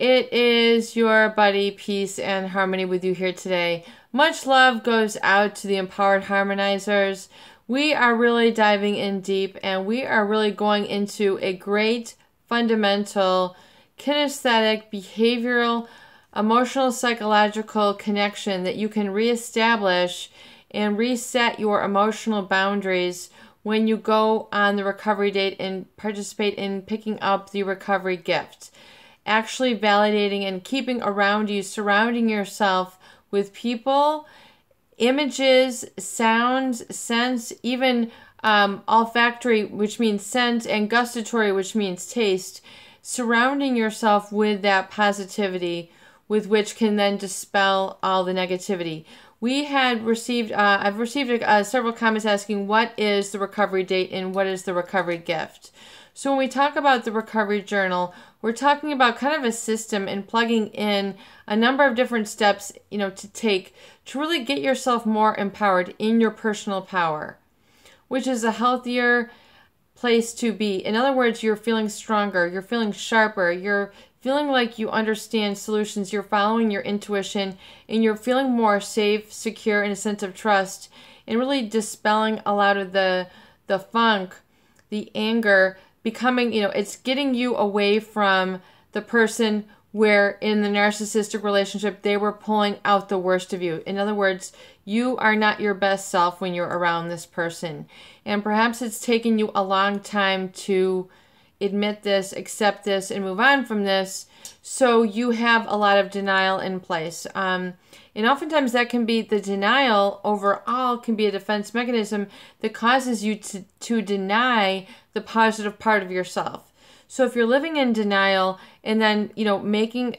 it is your buddy Peace and Harmony with you here today. Much love goes out to the Empowered Harmonizers. We are really diving in deep, and we are really going into a great fundamental kinesthetic, behavioral, emotional, psychological connection that you can reestablish and reset your emotional boundaries when you go on the recovery date and participate in picking up the recovery gift. Actually validating and keeping around you, surrounding yourself with people, images, sounds, scents, even olfactory, which means scent, and gustatory, which means taste, surrounding yourself with that positivity with which can then dispel all the negativity. We had received, I've received several comments asking what is the recovery date and what is the recovery gift. So when we talk about the recovery journal, we're talking about kind of a system and plugging in a number of different steps, to take to really get yourself more empowered in your personal power, which is a healthier place to be. In other words, you're feeling stronger, you're feeling sharper, you're feeling like you understand solutions, you're following your intuition, and you're feeling more safe, secure, and a sense of trust, and really dispelling a lot of the funk, the anger, becoming, it's getting you away from the person where in the narcissistic relationship, they were pulling out the worst of you. In other words, you are not your best self when you're around this person. And perhaps it's taken you a long time to admit this, accept this, and move on from this. So you have a lot of denial in place. And oftentimes that can be, the denial overall can be a defense mechanism that causes you to deny the positive part of yourself. So if you're living in denial and then, making,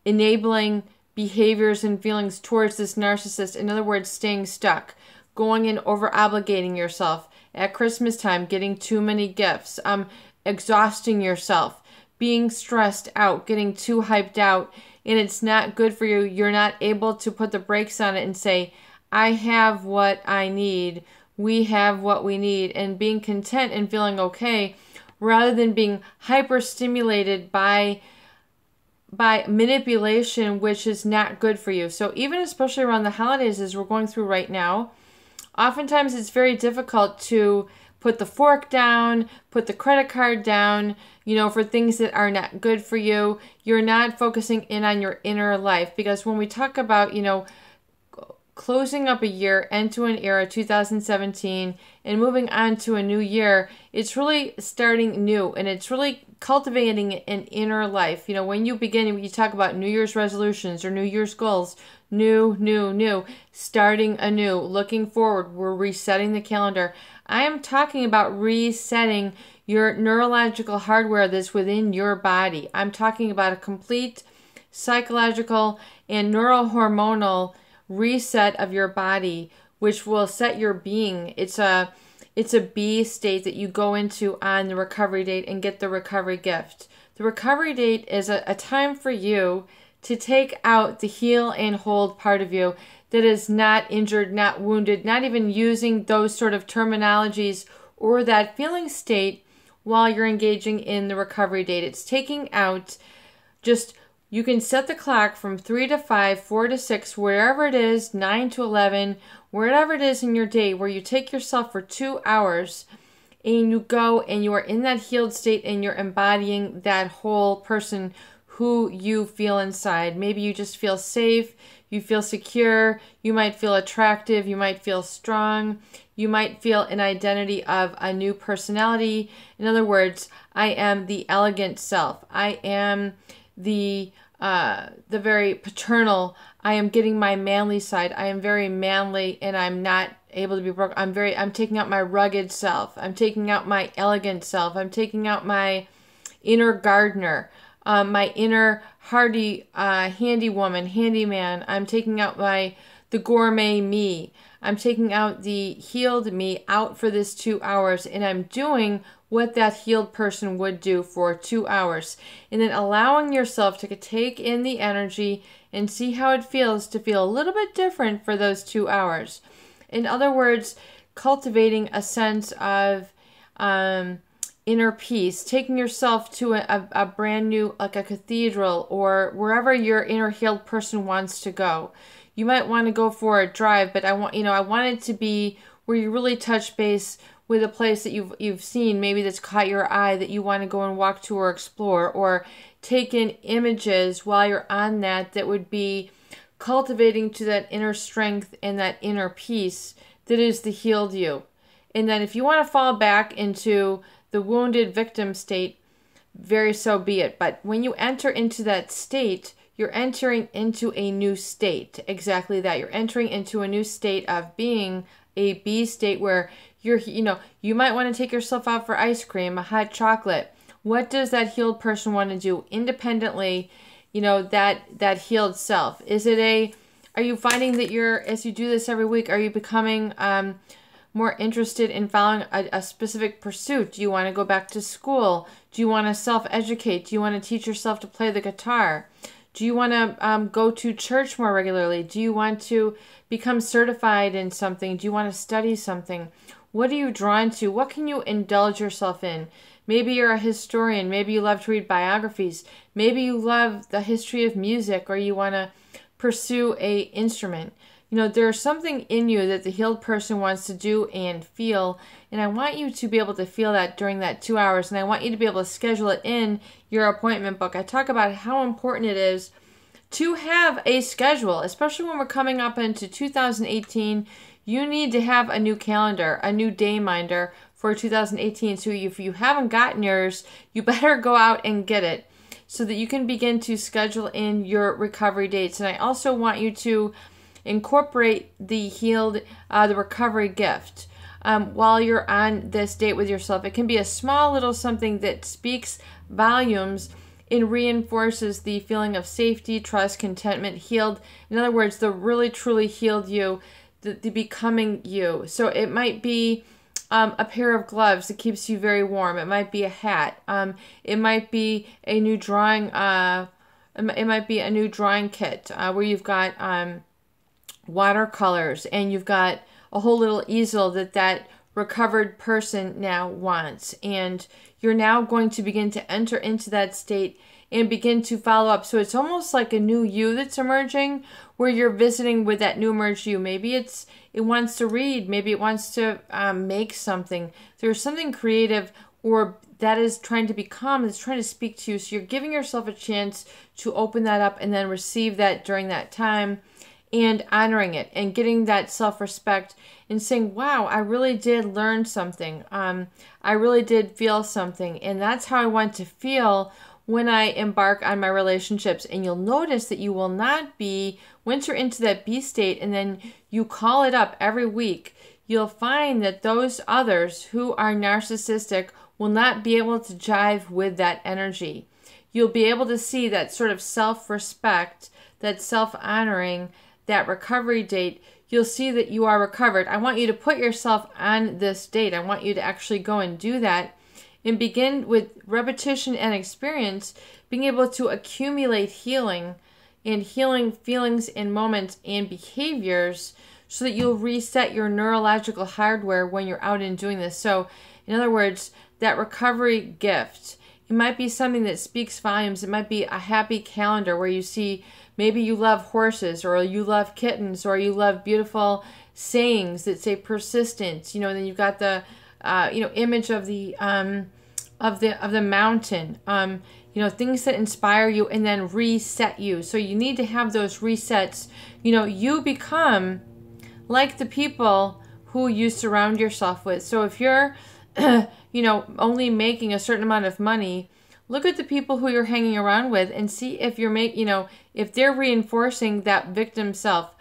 enabling behaviors and feelings towards this narcissist, in other words, staying stuck, going and over obligating yourself at Christmas time, getting too many gifts, exhausting yourself, being stressed out, getting too hyped out, and it's not good for you. You're not able to put the brakes on it and say, I have what I need. We have what we need, and being content and feeling okay, rather than being hyper-stimulated by manipulation, which is not good for you. So even especially around the holidays, as we're going through right now, oftentimes it's very difficult to put the fork down, put the credit card down, for things that are not good for you. You're not focusing in on your inner life, because when we talk about, closing up a year, into an era, 2017, and moving on to a new year, it's really starting new, and it's really cultivating an inner life. When you begin, when you talk about New Year's resolutions or New Year's goals, new, starting anew, looking forward, we're resetting the calendar. I am talking about resetting your neurological hardware that's within your body. I'm talking about a complete psychological and neurohormonal reset of your body, which will set your being. It's a B state that you go into on the recovery date and get the recovery gift. The recovery date is a time for you to take out the heal and hold part of you that is not injured, not wounded, not even using those sort of terminologies or that feeling state while you're engaging in the recovery date. It's taking out you can set the clock from 3 to 5, 4 to 6, wherever it is, 9 to 11, wherever it is in your day, where you take yourself for 2 hours and you go and you are in that healed state and you're embodying that whole person who you feel inside. Maybe you just feel safe, you feel secure, you might feel attractive, you might feel strong, you might feel an identity of a new personality. In other words, I am the elegant self. I am the very paternal. I am getting my manly side. I am very manly, and I'm not able to be broken. I'm taking out my rugged self. I'm taking out my elegant self. I'm taking out my inner gardener, my inner hardy, handy woman, handyman. I'm taking out the gourmet me. I'm taking out the healed me out for this 2 hours, and I'm doing what that healed person would do for 2 hours. And then allowing yourself to take in the energy and see how it feels to feel a little bit different for those 2 hours. In other words, cultivating a sense of inner peace, taking yourself to a brand new, like a cathedral or wherever your inner healed person wants to go. You might want to go for a drive, but I want it to be where you really touch base with a place that you've seen, maybe that's caught your eye, that you want to go and walk to or explore, or take in images while you're on that would be cultivating to that inner strength and that inner peace that is the healed you. And then if you want to fall back into the wounded victim state, very so be it. But when you enter into that state, you're entering into a new state. Exactly that. You're entering into a new state of being a B state where you might want to take yourself out for ice cream, a hot chocolate. What does that healed person want to do independently, that healed self? Are you finding that as you do this every week, are you becoming more interested in following a specific pursuit? Do you want to go back to school? Do you want to self-educate? Do you want to teach yourself to play the guitar? Do you want to go to church more regularly? Do you want to become certified in something? Do you want to study something? What are you drawn to? What can you indulge yourself in? Maybe you're a historian. Maybe you love to read biographies. Maybe you love the history of music, or you want to pursue a instrument. There's something in you that the healed person wants to do and feel, and I want you to be able to feel that during that 2 hours, and I want you to be able to schedule it in your appointment book. I talk about how important it is to have a schedule, especially when we're coming up into 2018. You need to have a new calendar, a new day minder for 2018. So if you haven't gotten yours, you better go out and get it so that you can begin to schedule in your recovery dates. And I also want you to incorporate the recovery gift while you're on this date with yourself. It can be a small little something that speaks volumes and reinforces the feeling of safety, trust, contentment, healed. In other words, the really truly healed you, the becoming you. So it might be a pair of gloves that keeps you very warm. It might be a hat. It might be a new drawing. It might be a new drawing kit where you've got watercolors and you've got a whole little easel that recovered person now wants. And you're now going to begin to enter into that state and begin to follow up. So it's almost like a new you that's emerging, where you're visiting with that new emerged you. Maybe it wants to read. Maybe it wants to make something. There's something creative or that is trying to become, it's trying to speak to you. So you're giving yourself a chance to open that up and then receive that during that time, and honoring it and getting that self-respect and saying, wow, I really did learn something. I really did feel something. And that's how I want to feel when I embark on my relationships. And you'll notice that you will not be, once you're into that B state and then you call it up every week, you'll find that those others who are narcissistic will not be able to jive with that energy. You'll be able to see that sort of self-respect, that self-honoring, that recovery date. You'll see that you are recovered. I want you to put yourself on this date. I want you to actually go and do that and begin with repetition and experience, being able to accumulate healing and healing feelings and moments and behaviors so that you'll reset your neurological hardware when you're out and doing this. So in other words, that recovery gift, it might be something that speaks volumes. It might be a happy calendar where you see, maybe you love horses, or you love kittens, or you love beautiful sayings that say persistence. And then you've got the image of the mountain. Things that inspire you and then reset you. So you need to have those resets. You become like the people who you surround yourself with. So if you're only making a certain amount of money, look at the people who you're hanging around with and see if if they're reinforcing that victim self.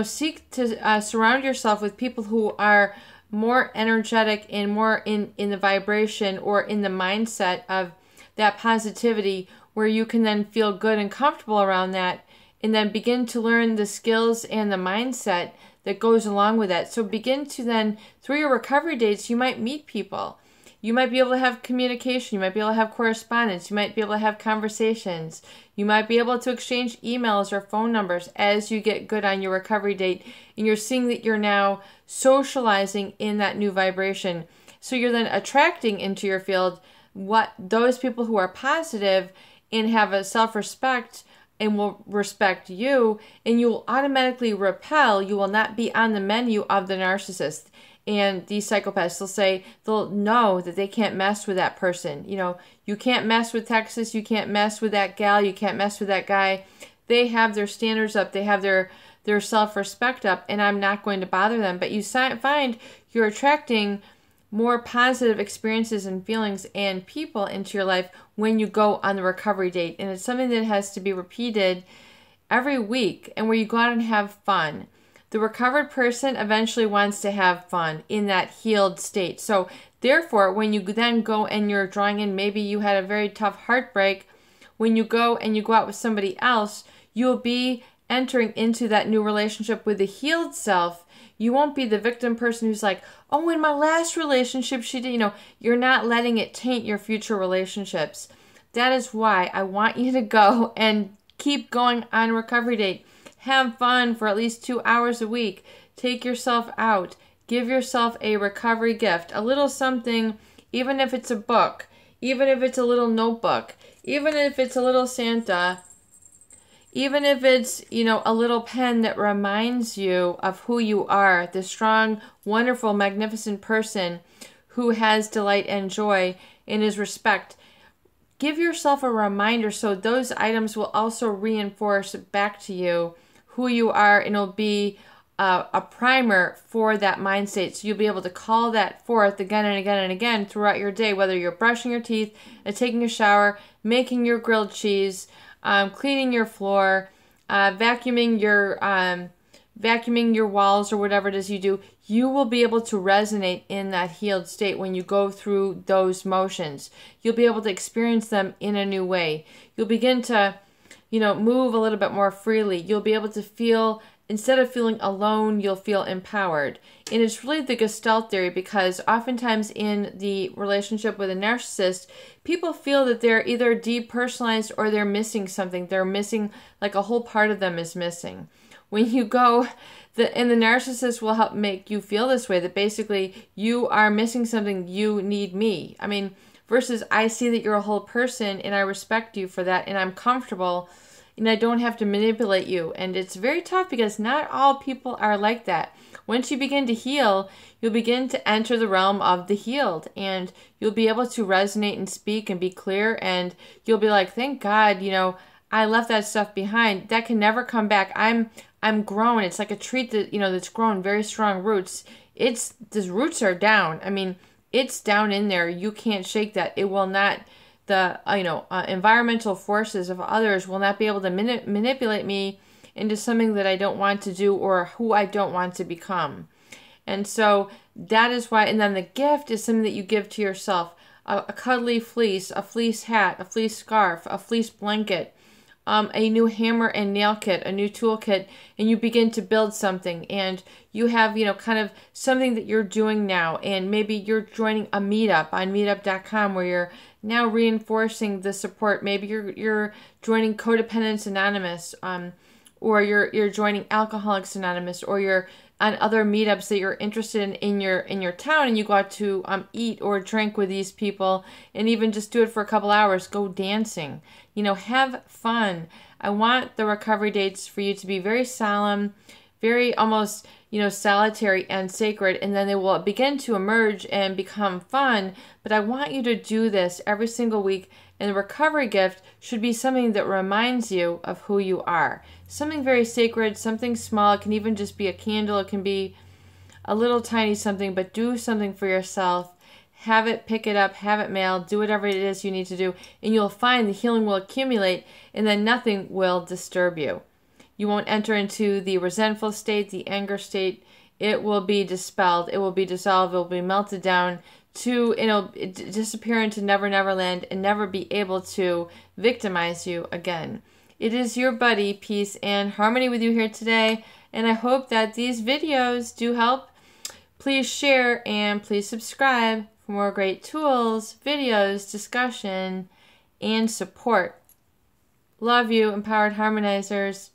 Seek to surround yourself with people who are more energetic and more in the vibration or in the mindset of that positivity, where you can then feel good and comfortable around that, and then begin to learn the skills and the mindset that goes along with that. So begin to then, through your recovery dates, you might meet people. You might be able to have communication. You might be able to have correspondence. You might be able to have conversations. You might be able to exchange emails or phone numbers as you get good on your recovery date. And you're seeing that you're now socializing in that new vibration. So you're then attracting into your field what those people who are positive and have a self-respect and will respect you, and you will automatically repel. You will not be on the menu of the narcissist. And these psychopaths, they'll know that they can't mess with that person. You know, you can't mess with Texas, you can't mess with that gal, you can't mess with that guy. They have their standards up, they have their self-respect up, and I'm not going to bother them. But you find you're attracting more positive experiences and feelings and people into your life when you go on the recovery date. And it's something that has to be repeated every week, and where you go out and have fun. The recovered person eventually wants to have fun in that healed state. So therefore, when you then go and you're drawing in, maybe you had a very tough heartbreak, when you go and you go out with somebody else, you'll be entering into that new relationship with the healed self. You won't be the victim person who's like, oh, in my last relationship she did, you're not letting it taint your future relationships. That is why I want you to go and keep going on recovery date. Have fun for at least 2 hours a week. Take yourself out. Give yourself a recovery gift. A little something, even if it's a book, even if it's a little notebook, even if it's a little Santa, even if it's, a little pen that reminds you of who you are, the strong, wonderful, magnificent person who has delight and joy and is respect. Give yourself a reminder so those items will also reinforce back to you who you are, and it'll be a primer for that mind state. So you'll be able to call that forth again and again and again throughout your day, whether you're brushing your teeth, taking a shower, making your grilled cheese, cleaning your floor, vacuuming your walls, or whatever it is you do. You will be able to resonate in that healed state when you go through those motions. You'll be able to experience them in a new way. You'll begin to move a little bit more freely. You'll be able to feel, instead of feeling alone, you'll feel empowered. And it's really the Gestalt theory, because oftentimes in the relationship with a narcissist, people feel that they're either depersonalized or they're missing something. They're missing, like a whole part of them is missing. When you go, the narcissist will help make you feel this way, that basically you are missing something, you need me. Versus I see that you're a whole person and I respect you for that, and I'm comfortable and I don't have to manipulate you. And it's very tough because not all people are like that. Once you begin to heal, you'll begin to enter the realm of the healed, and you'll be able to resonate and speak and be clear, and you'll be like, thank God, I left that stuff behind. That can never come back. I'm grown. It's like a tree that, that's grown very strong roots. The roots are down. It's down in there. You can't shake that. It will not, environmental forces of others will not be able to manipulate me into something that I don't want to do or who I don't want to become. And so that is why, and then the gift is something that you give to yourself. A cuddly fleece, a fleece hat, a fleece scarf, a fleece blanket, a new hammer and nail kit, a new tool kit, and you begin to build something, and you have, kind of something that you're doing now, and maybe you're joining a meetup on meetup.com where you're now reinforcing the support. Maybe you're joining Codependence Anonymous, or you're joining Alcoholics Anonymous, or you're on other meetups that you're interested in your town, and you go out to eat or drink with these people, and even just do it for a couple hours. Go dancing, have fun. I want the recovery dates for you to be very solemn, very almost solitary and sacred, and then they will begin to emerge and become fun. But I want you to do this every single week, and the recovery gift should be something that reminds you of who you are. Something very sacred, something small. It can even just be a candle. It can be a little tiny something, but do something for yourself. Have it, pick it up, have it mailed, do whatever it is you need to do, and you'll find the healing will accumulate, and then nothing will disturb you. You won't enter into the resentful state, the anger state. It will be dispelled. It will be dissolved. It will be melted down to, disappear into Never Never Land and never be able to victimize you again. It is your buddy, Peace and Harmony, with you here today, and I hope that these videos do help. Please share and please subscribe for more great tools, videos, discussion, and support. Love you, Empowered Harmonizers.